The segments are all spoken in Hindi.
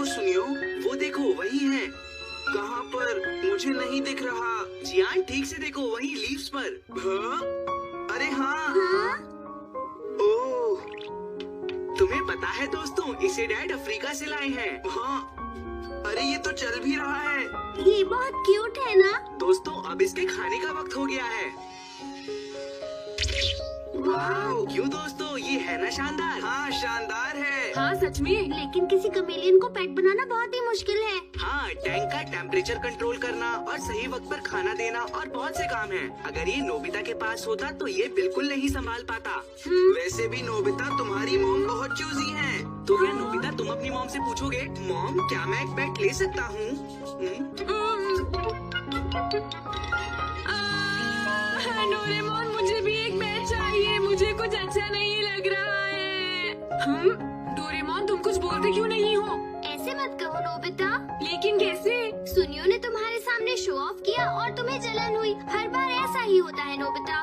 देखो सुनियो, वो देखो वही है। कहाँ पर? मुझे नहीं दिख रहा। जियान ठीक से देखो, वही लीव्स पर। हाँ? अरे हाँ। ओह, तुम्हें पता है दोस्तों, इसे डैड अफ्रीका से लाए हैं। हाँ, अरे ये तो चल भी रहा है। ये बहुत क्यूट है ना? दोस्तों अब इसके खाने का वक्त हो गया है। वाओ, क्यों दोस्तों, ये है ना शानदार? हाँ शानदार है। हाँ सच में। लेकिन किसी कमेलियन को पेट बनाना बहुत ही मुश्किल है। हाँ, टैंक का टेम्परेचर कंट्रोल करना और सही वक्त पर खाना देना और बहुत से काम हैं। अगर ये नोबिता के पास होता तो ये बिल्कुल नहीं संभाल पाता। वैसे भी नोबिता, तुम्हारी मॉम बहुत चूजी है। तो क्या नोबिता, तुम अपनी मॉम से पूछोगे, मॉम क्या मैं एक पेट ले सकता हूँ? डोरेमोन, मुझे भी एक पेट चाहिए। मुझे कुछ अच्छा नहीं लग रहा है। डोरेमोन, तुम कुछ बोलते क्यों नहीं हो? ऐसे मत कहो नोबिता। लेकिन कैसे? सुनियो ने तुम्हारे सामने शो ऑफ किया और तुम्हें जलन हुई। हर बार ऐसा ही होता है नोबिता।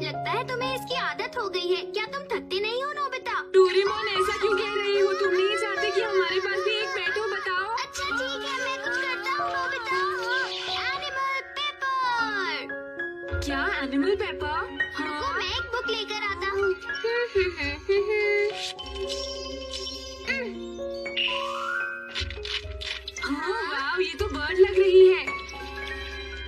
लगता है तुम्हें इसकी आदत हो गई है। क्या तुम थकते नहीं हो नोबिता? डोरेमोन, ऐसा क्यों कह रही हो? तुम नहीं चाहते कि हमारे पास भी एक पेट हो? बताओ। अच्छा ठीक है, मैं कुछ करता हूँ नोबिता। Animal paper. क्या एनिमल पेपर? रुको, मैं एक बुक लेकर आता हूँ। हाँ, वाव, ये तो बर्ड लग रही है।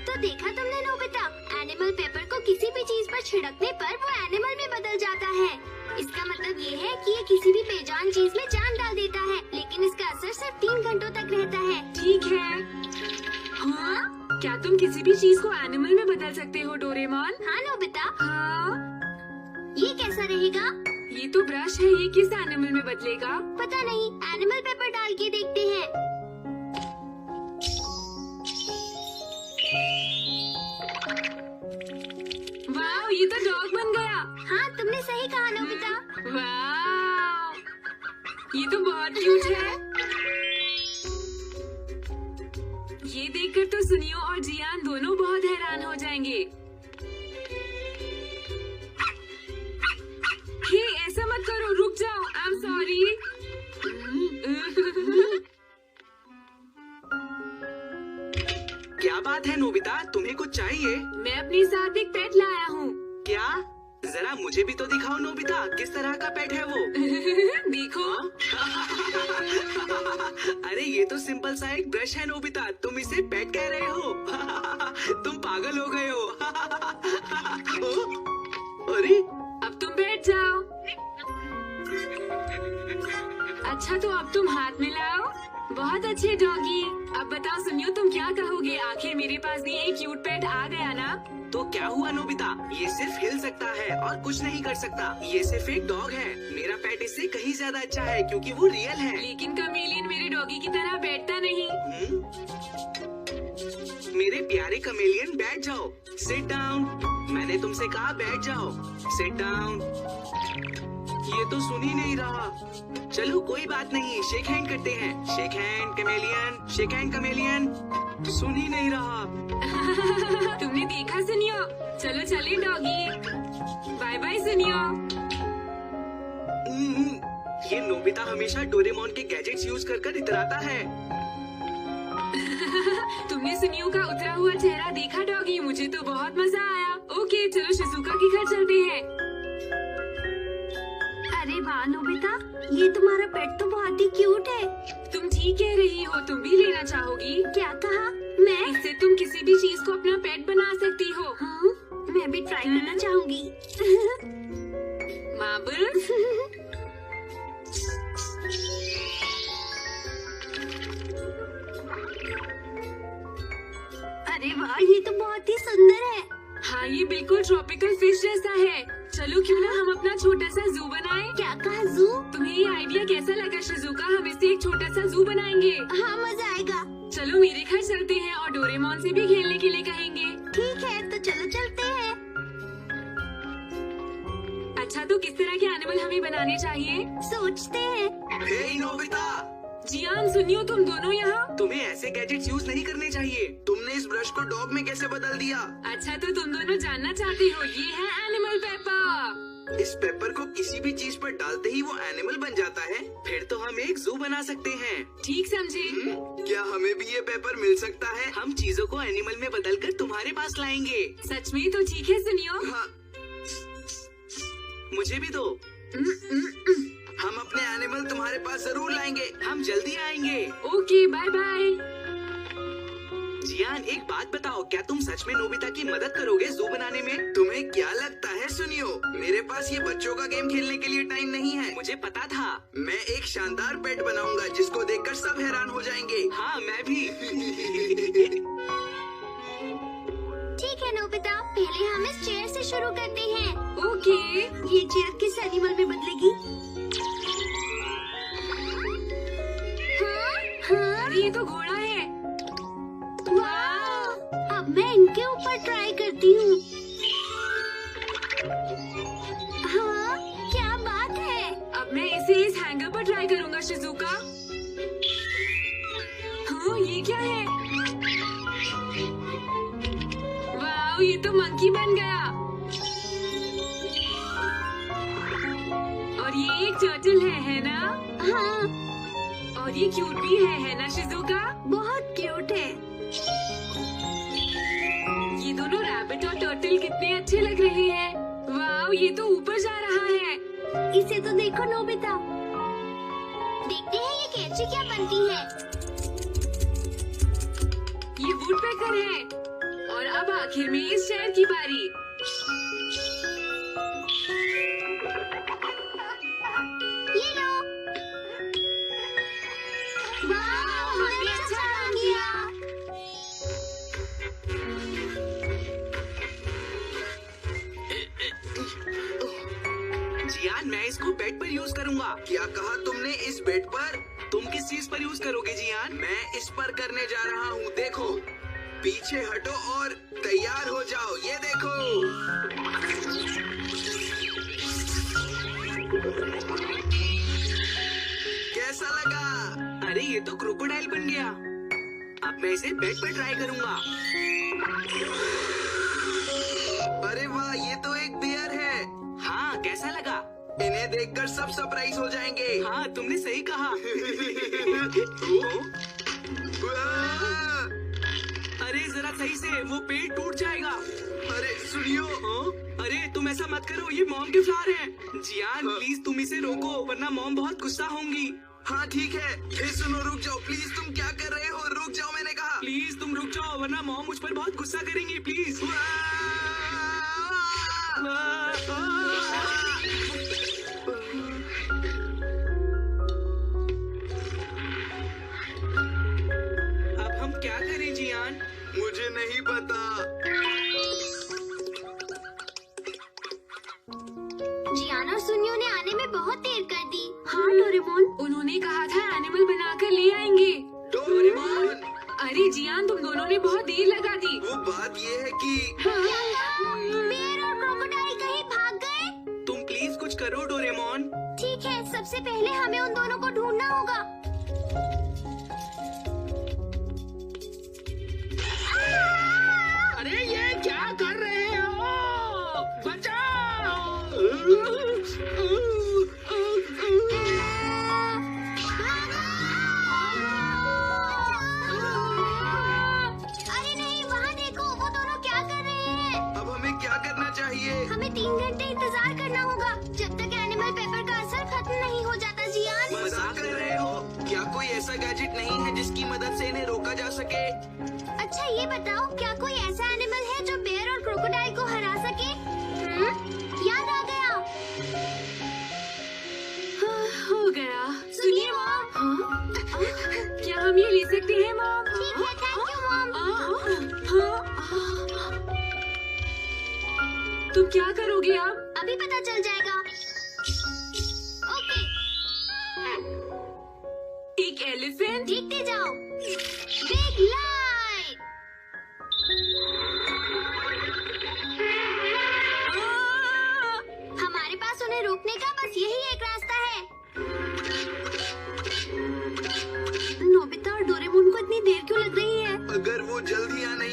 तो देखा तुमने नोबिता, एनिमल पेपर को किसी भी चीज पर छिड़कने पर वो एनिमल में बदल जाता है। इसका मतलब ये है कि ये किसी भी बेजान चीज में जान डाल देता है, लेकिन इसका असर सिर्फ 3 घंटों तक रहता है। ठीक है। हाँ, क्या तुम किसी भी चीज को एनिमल में बदल सकते हो डोरेमोन? हाँ नोबिता। हाँ, ये कैसा रहेगा? ये तो ब्रश है, ये किस एनिमल में बदलेगा? पता नहीं, एनिमल पेपर डाल के देखते हैं। वाव, ये तो डॉग बन गया। हाँ, तुमने सही कहा नोबिता। वाव, ये तो बहुत क्यूट है। ये देखकर तो सुनियो और जियान दोनों बहुत हैरान हो जाएंगे। हे, ऐसा मत करो, रुक जाओ। I am sorry. क्या बात है नोबिता, तुम्हें कुछ चाहिए? मैं अपने साथ एक पेट लाया हूँ। क्या? जरा मुझे भी तो दिखाओ नोबिता, किस तरह का पेट है वो? देखो। अरे ये तो सिंपल सा एक ब्रश है नोबिता, तुम इसे पेट कह रहे हो? तुम पागल हो गए हो। अरे अब तुम बैठ जाओ। अच्छा, तो अब तुम हाथ मिलाओ। बहुत अच्छे डॉगी। अब बताओ सुनियो, तुम क्या कहोगे? आखिर मेरे पास भी एक क्यूट पेट आ गया ना। तो क्या हुआ नोबिता, ये सिर्फ हिल सकता है और कुछ नहीं कर सकता। ये सिर्फ एक डॉग है। मेरा पेट इससे कहीं ज्यादा अच्छा है क्योंकि वो रियल है। लेकिन कमेलियन मेरे डॉगी की तरह बैठता नहीं। मेरे प्यारे कमेलियन, बैठ जाओ। Sit down. मैंने तुमसे कहा बैठ जाओ। Sit down. ये तो सुन ही नहीं रहा। चलो कोई बात नहीं, शेक हैंड करते हैं। Shake hand chameleon, shake hand chameleon. सुन ही नहीं रहा। तुमने देखा सुनियो? चलो चले डॉगी। बाय बाय सुनियो। ये नोबिता हमेशा डोरेमोन के गैजेट्स यूज कर इतराता है। तुमने सुनियो का उतरा हुआ चेहरा देखा डॉगी? मुझे तो बहुत मजा आया। ओके, चलो शिजुका के घर चलते हैं। अरे वाह नोबिता, ये तुम्हारा पेट तो बहुत ही क्यूट है। तुम ठीक कह रही हो, तुम भी लेना चाहोगी? क्या कहा? मैं? इससे तुम किसी भी चीज को अपना पेट बना सकती हो। हाँ, मैं भी ट्राई करना चाहूंगी। मार्बल्स। अरे वाह, ये तो बहुत ही सुंदर है। हाँ, ये बिल्कुल ट्रॉपिकल फिश जैसा है। चलो क्यों ना हम अपना छोटा सा जू बनाएं? क्या कहा, जू? तुम्हें ये आइडिया कैसा लगा शिजुका? हम इससे एक छोटा सा जू बनाएंगे। हाँ, मजा आएगा। चलो मेरे घर चलते हैं और डोरेमोन से भी खेलने के लिए कहेंगे। ठीक है, तो चलो चलते हैं। अच्छा, तो किस तरह के एनिमल हमें बनाने चाहिए? सोचते हैं। हे नोबिता, जियान सुनियो, तुम दोनों यहाँ। तुम्हें ऐसे गैजेट्स यूज नहीं करने चाहिए। तुमने तुमने इस ब्रश को डॉग में कैसे बदल दिया? अच्छा तो तुम दोनों जानना चाहते हो, ये है एनिमल पेपर। इस पेपर को किसी भी चीज पर डालते ही वो एनिमल बन जाता है? फिर तो हम एक जू बना सकते हैं। ठीक समझे? क्या हमें भी ये पेपर मिल सकता है? हम चीजों को एनिमल में बदलकर तुम्हारे पास लाएंगे। सच में? तो ठीक है, सुनियो। हाँ, मुझे भी दो। हम अपने एनिमल तुम्हारे पास जरूर लाएंगे। हम जल्दी आएंगे। Okay, bye bye. जियान, एक बात बताओ, क्या तुम सच में नोबिता की मदद करोगे जू बनाने में? तुम्हें क्या लगता है? सुनियो, मेरे पास ये बच्चों का गेम खेलने के लिए टाइम नहीं है। मुझे पता था। मैं एक शानदार पेट बनाऊंगा जिसको देखकर सब हैरान हो जाएंगे। हाँ, मैं भी। ठीक है नोबिता, पहले हम इस चेयर से शुरू करते हैं। ओके। ये चेयर किस एनिमल में बदलेगी? हाँ? अरे ये तो घोड़ा है। वाह! अब मैं इनके ऊपर ट्राई करती हूँ। हाँ, क्या बात है। अब मैं इसे इस हैंगर पर ट्राई करूँगा शिजुका। हाँ, ये क्या है? वाह, ये तो मंकी बन गया। और ये एक टर्टल है ना? हाँ, और ये क्यूट भी है ना शिजुका? बहुत क्यूट है। ये दोनों रैबिट और टर्टल कितने अच्छे लग रहे हैं। वाह, ये तो ऊपर जा रहा है। इसे तो देखो नोबिता। देखते हैं ये कैंची क्या बनती है। ये वुडपेकर है। और अब आखिर में इस शहर की बारी। ये लो। वाह, हमने अच्छा काम किया। जियान, मैं इसको बेड पर यूज करूंगा। क्या कहा तुमने? इस बेड पर? तुम किस चीज पर यूज करोगे जियान? मैं इस पर करने जा रहा हूँ। देखो, पीछे हटो और तैयार हो जाओ। ये देखो। कैसा लगा? अरे ये तो क्रोकोडाइल बन गया। अब मैं इसे बेड पर ट्राई करूंगा। अरे वाह, ये तो एक बियर है। हाँ, कैसा लगा? इन्हें देखकर सब सरप्राइज हो जाएंगे। हाँ, तुमने सही कहा। अरे जरा सही से, वो पेड़ टूट जाएगा। अरे सुनियो। अरे तुम ऐसा मत करो, ये मॉम के फ्लावर हैं। जियान, प्लीज तुम इसे रोको, वरना मॉम बहुत गुस्सा होंगी। हाँ ठीक है। सुनो, रुक जाओ प्लीज। तुम क्या कर रहे हो? रुक जाओ, मैंने कहा। प्लीज तुम रुक जाओ, वरना मॉम मुझ पर बहुत गुस्सा करेंगी। प्लीज। अब हम क्या करें जियान? मुझे नहीं पता। जियान और सुनियो ने आने में बहुत देर कर दी। हाँ डोरेमोन, उन्होंने कहा था एनिमल बनाकर ले आएंगे। डोरेमोन! अरे जियान, तुम दोनों ने बहुत देर लगा दी। वो बात ये है कि बेर और क्रोकोडाइल कहीं भाग गए। तुम प्लीज कुछ करो डोरेमोन। ठीक है, सबसे पहले हमें उन दोनों को ढूंढना होगा। अरे ये क्या कर रहे हो? बचाओ! अरे नहीं, वहाँ देखो, वो दोनों क्या कर रहे हैं। अब हमें क्या करना चाहिए? हमें 3 घंटे इंतजार करना होगा, जब तक एनिमल पेपर का असर खत्म नहीं हो जाता। जियान, मजाक कर रहे हो? क्या कोई ऐसा गैजेट नहीं है जिसकी मदद से इन्हें रोका जा सके? अच्छा ये बताओ, क्या कोई ऐसा एनिमल है जो बेर और क्रोकोडाइल को हरा सके? याद आ गया। हो गया। सुनिए मॉम। क्या हम ये ले सकते हैं मॉम? ठीक है, थैंक यू मॉम। तुम क्या करोगे अब? अभी पता चल जाएगा। ओके, एक एलिफेंट? देखते जाओ। Big light. हमारे पास उन्हें रोकने का बस यही एक रास्ता है। नोबिता और डोरेमोन को इतनी देर क्यों लग रही है? अगर वो जल्दी आ नहीं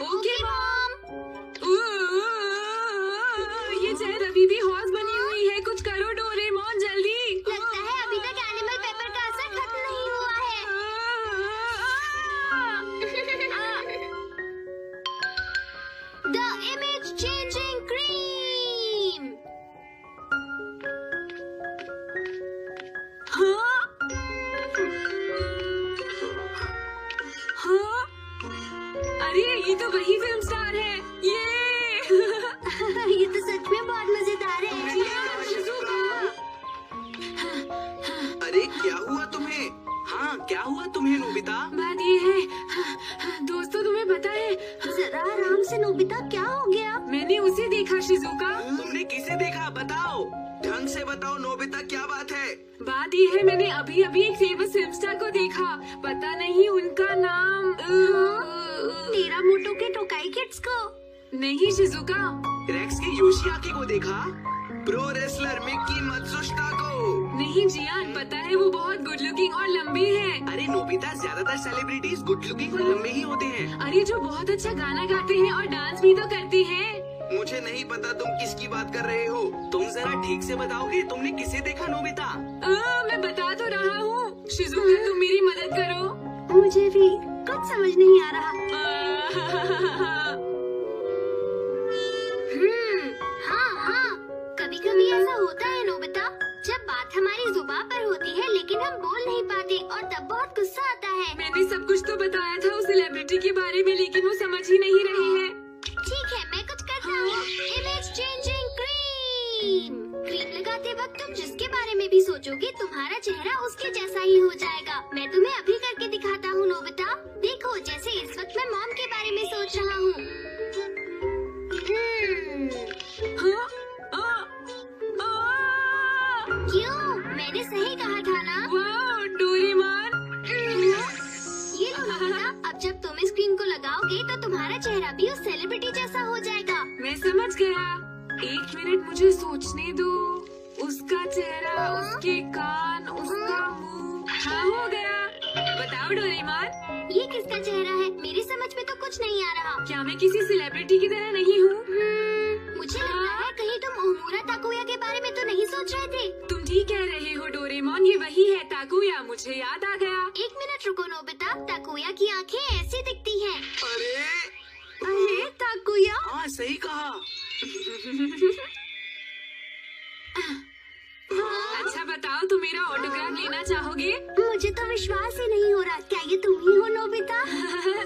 ओके मॉम। ये चेयर अभी भी हॉर्स बनी हुई है, कुछ करो डोरेमोन जल्दी। लगता है अभी तक एनिमल पेपर का असर खत्म नहीं हुआ है। The image changing cream. हाँ? हाँ? अरे ये तो वही फिल्म स्टार है। ये ये तो सच में बहुत मजेदार है। अरे क्या हुआ तुम्हें? हाँ क्या हुआ तुम्हें नोबिता? बात ये है दोस्तों, तुम्हें पता है जरा आराम से नोबिता, क्या हो गया? मैंने उसे देखा शिजुका। तुमने किसे देखा? बताओ, ढंग से बताओ नोबिता, क्या बात है? बात ये है मैंने अभी अभी एक फेमस फिल्म स्टार को देखा, पता नहीं उनका नाम तेरा मोटो के टोकाई किड्स को? नहीं शिजुका। रेक्स के योशियाकी को देखा? प्रो रेसलर मिकी मत्सुशिता को? नहीं जियान, पता है वो बहुत गुड लुकिंग और लंबे हैं। अरे नोबिता, ज्यादातर सेलिब्रिटीज गुड लुकिंग और लंबे ही होते हैं। अरे जो बहुत अच्छा गाना गाते हैं और डांस भी तो करते हैं। मुझे नहीं पता तुम किसकी बात कर रहे हो। तुम जरा ठीक से बताओगे तुमने किसे देखा नोबिता? मैं बता तो रहा हूँ शिजुका, तुम मेरी मदद करो। मुझे भी कुछ समझ नहीं आ रहा। हाँ, कभी कभी ऐसा होता है नोबिता, जब बात हमारी जुबान पर होती है लेकिन हम बोल नहीं पाते और तब बहुत गुस्सा आता है। मैंने सब कुछ तो बताया था उस सेलिब्रिटी के बारे में, लेकिन वो समझ ही नहीं रहे हैं। ठीक है, मैं कुछ करता हूँ। Image changing cream. क्रीम लगाते वक्त तुम जिसके बारे में भी सोचोगे तुम्हारा चेहरा उसके जैसा ही हो जाएगा। मैं तुम्हें अभी करके दिखाता हूँ नोबिता। देखो, जैसे इस वक्त मैं मॉम के बारे में सोच रहा हूँ। हाँ? क्यों? मैंने सही कहा था ना? वाह डोरेमोन। ये लो नोबिता, अब जब तुम इस क्रीम को लगाओगे तो तुम्हारा चेहरा भी उस सेलिब्रिटी जैसा हो जाएगा। मैं समझ गया, एक मिनट मुझे सोचने दो। उसका चेहरा, उसके कान, उसका मुंह। हाँ हो गया। बताओ डोरेमोन, ये किसका चेहरा है? मेरी समझ में तो कुछ नहीं आ रहा। क्या मैं किसी सेलिब्रिटी की तरह नहीं हूँ? मुझे लगता है कहीं तुम ओमूरा ताकुया के बारे में तो नहीं सोच रहे थे। तुम ठीक कह रहे हो डोरेमोन, ये वही है ताकुया, मुझे याद आ गया। एक मिनट रुको नोबिता, ताकुया की आंखें ऐसी दिखती हैं। अरे ताकुया? हाँ सही कहा। अच्छा बताओ, तुम मेरा ऑटोग्राफ लेना चाहोगे? मुझे तो विश्वास ही नहीं हो रहा, क्या ये तुम ही हो नोबिता?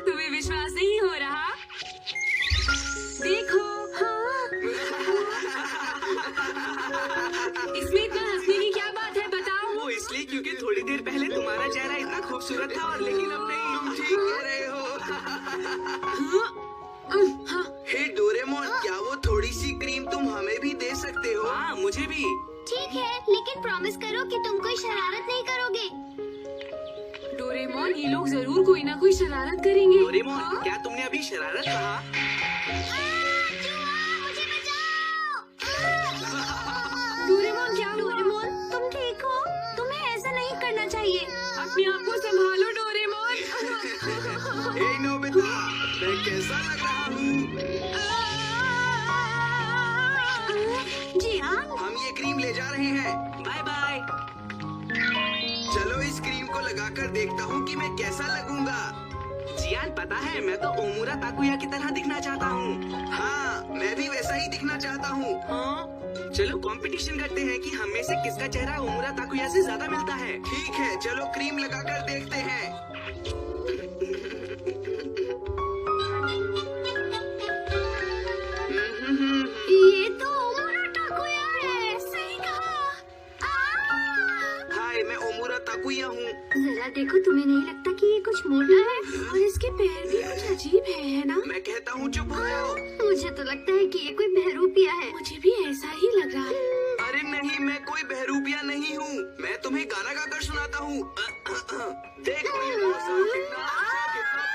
तुम्हें विश्वास नहीं हो रहा? देखो। इसमें इतना हंसने की क्या बात है, बताओ? वो इसलिए क्योंकि थोड़ी देर पहले तुम्हारा चेहरा इतना खूबसूरत था और लेकिन अब नहीं। तुम ठीक कह रहे हो। हे डोरेमोन, क्या वो थोड़ी सी क्रीम तुम हमें भी दे सकते हो? हाँ मुझे भी। ठीक है, लेकिन प्रॉमिस करो कि तुम कोई शरारत नहीं करोगे। डोरेमोन, ये लोग जरूर कोई ना कोई शरारत करेंगे। डोरेमोन, क्या तुमने अभी शरारत कहा? मुझे बचाओ! डोरेमोन क्या हुआ? डोरेमोन, तुम ठीक हो? तुम्हें ऐसा नहीं करना चाहिए। अपने आप को संभालो डोरेमोन। हे नोबिता, मैं कैसा लग रहा हूँ? जियान, हम ये क्रीम ले जा रहे हैं। Bye bye. चलो इस क्रीम को लगाकर देखता हूँ कि मैं कैसा लगूंगा। जियान, पता है मैं तो ओमूरा ताकुया की तरह दिखना चाहता हूँ। हाँ, मैं भी वैसा ही दिखना चाहता हूँ। हाँ? चलो कंपटीशन करते हैं कि हम में से किसका चेहरा ओमूरा ताकुया से ज्यादा मिलता है। ठीक है, चलो क्रीम लगाकर देखते हैं। ये तो ओमूरा ताकुया है। सही कहा। हाय, मैं ओमूरा ताकुया हूँ। जरा देखो, तुम्हें नहीं लगता कि ये कुछ मोटा है और इसके पैर भी कुछ अजीब है ना? मैं कहता हूँ चुप हो जाओ। मुझे तो लगता है कि ये कोई बहरूपिया है। मुझे भी ऐसा ही लग रहा है। अरे नहीं, मैं कोई बहरूपिया नहीं हूँ। मैं तुम्हें गाना गाकर सुनाता हूँ। देखो ये मौसम कितना अच्छा, कितना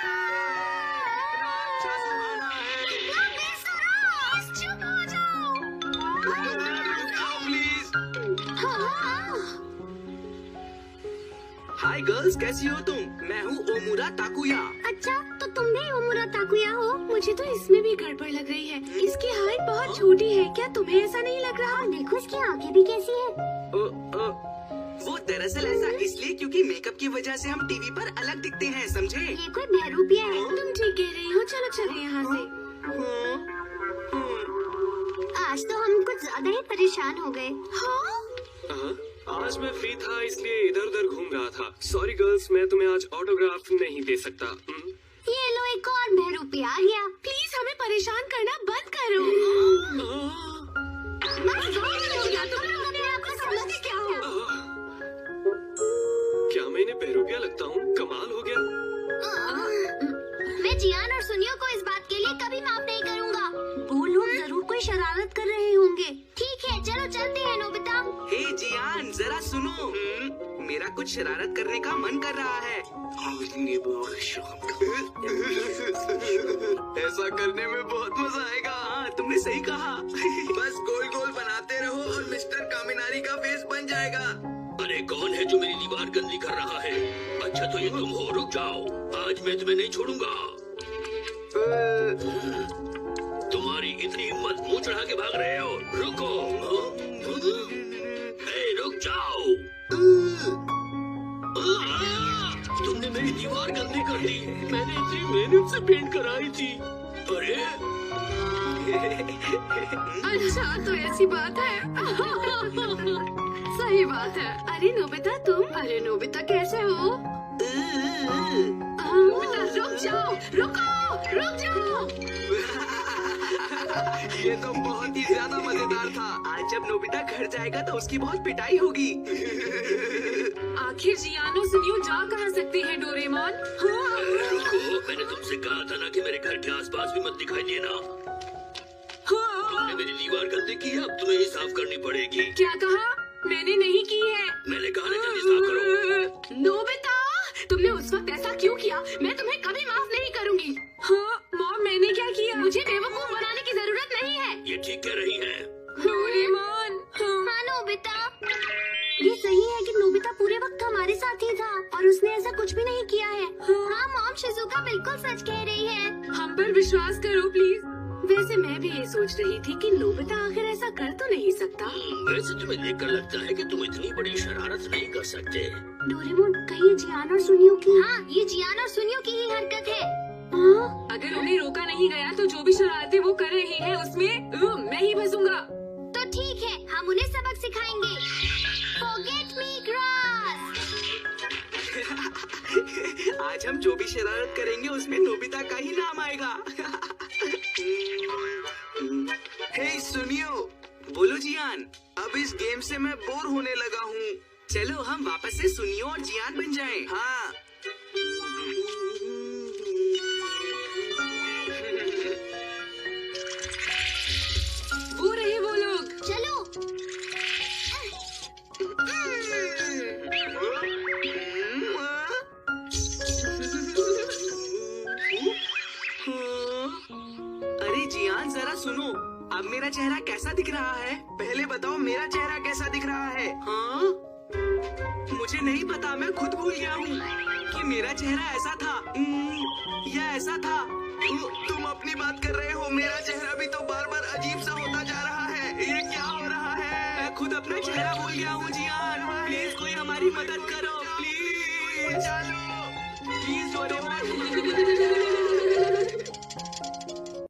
अच्छा सुहाना है। कितना बेसुरा! चुप हो जाओ। रुक जाओ प्लीज। हाँ। हाय गर्ल्स, कैसी हो तुम? मैं हूँ ओमुरा ताकुया। अच्छा, तो तुम भी ओमुरा ताकुया हो? मुझे तो इसमें भी गड़बड़ लग रही है। इसकी हाइट बहुत छोटी है, क्या तुम्हें ऐसा नहीं लग रहा? देखो इसकी आंखें भी कैसी है। वो दरअसल ऐसा इसलिए क्योंकि मेकअप की वजह से हम टीवी पर अलग दिखते हैं, समझे? ये कोई बहरूपिया है। तुम ठीक कह रही हो, चलो चले यहाँ से। आज तो हम कुछ ज्यादा ही परेशान हो गए। हाँ? आज मैं फ्री था इसलिए इधर उधर घूम रहा था। सॉरी गर्ल्स, मैं तुम्हें आज ऑटोग्राफ नहीं दे सकता। ये लो एक और बहरूपिया आ गया। प्लीज हमें परेशान करना बंद करो। क्या हो? क्या मैं इन्हें बहरूपिया लगता हूँ? कमाल हो गया। मैं जियान और सुनियो को इस बात के लिए कभी माफ नहीं करूँगा। वो लोग जरूर कोई शरारत कर रहे होंगे। ठीक है, चलो चलते हैं नोबिता। हे जियान, जरा सुनो। मेरा कुछ शरारत करने का मन कर रहा है। ऐसा करने में बहुत मजा आएगा। हाँ, तुमने सही कहा। बस गोल गोल बनाते रहो और मिस्टर कामिनारी का फेस बन जाएगा। अरे कौन है जो मेरी दीवार गंदी कर रहा है? अच्छा तो ये तुम हो, रुक जाओ, आज मैं तुम्हें नहीं छोड़ूंगा। तुम्हारी इतनी हिम्मत, मुंह चढ़ा के भाग रहे हो? रुको। रुक जाओ। तुमने मेरी दीवार गंदी कर दी। मैंने इतनी मेहनत से पेंट कराई थी। अरे अच्छा तो ऐसी बात है। सही बात है। अरे नोबिता तुम? अरे नोबिता कैसे हो? नोबिता रुक जाओ, रुक जाओ। ये तो बहुत ही ज्यादा मजेदार था। आज जब नोबिता घर जाएगा तो उसकी बहुत पिटाई होगी। आखिर जियानो सुनियो जा कहाँ सकते हैं डोरेमोन? रुको, मैंने तुमसे कहा था ना कि मेरे घर के आसपास भी मत दिखाई देना। तुमने मेरी दीवार गंदी की है, अब तुम्हें ही साफ करनी पड़ेगी। क्या कहा? मैंने नहीं की है। मैंने कहा ना जल्दी साफ करो। नोबिता, तुमने उस वक्त ऐसा क्यों किया? मैं तुम्हें कभी माफ नहीं करूंगी। हाँ मॉम, मैंने क्या किया? मुझे बेवकूफ बनाने की जरूरत नहीं है। ये ठीक कह रही है। डोरेमोन। हाँ नोबिता, ये सही है कि नोबिता पूरे वक्त हमारे साथ ही था और उसने ऐसा कुछ भी नहीं किया है। हाँ मॉम, शिजुका बिल्कुल सच कह रही है। हम पर विश्वास करो प्लीज। वैसे मैं भी ये सोच रही थी कि नोबिता आखिर ऐसा कर तो नहीं सकता। वैसे तुम्हें देखकर लगता है कि तुम इतनी बड़ी शरारत नहीं कर सकते। डोरेमोन, कहीं ये जियान और सुनियो की? हाँ, ये जियान और सुनियो की ही हरकत है। हाँ? अगर उन्हें रोका नहीं गया तो जो भी शरारतें वो कर रही है उसमें मैं ही फंसूंगा। तो ठीक है, हम उन्हें सबक सिखाएंगे। Forget me, Grass। आज हम जो भी शरारत करेंगे उसमें नोबिता का ही नाम आएगा। हे सुनियो। बोलो जियान। अब इस गेम से मैं बोर होने लगा हूँ। चलो हम वापस से सुनियो और जियान बन जाएं। हाँ। वो रहे वो लोग। चलो। अरे जियान, जरा सुनो। अब मेरा चेहरा कैसा दिख रहा है? पहले बताओ मेरा चेहरा कैसा दिख रहा है? हाँ? मुझे नहीं पता, मैं खुद भूल गया हूँ कि मेरा चेहरा ऐसा था या ऐसा था। तुम अपनी बात कर रहे हो, मेरा चेहरा भी तो बार बार अजीब सा होता जा रहा है। ये क्या हो रहा है? मैं खुद अपना चेहरा भूल गया हूँ जियान। प्लीज कोई हमारी मदद करो, प्लीज। Please Doraemon.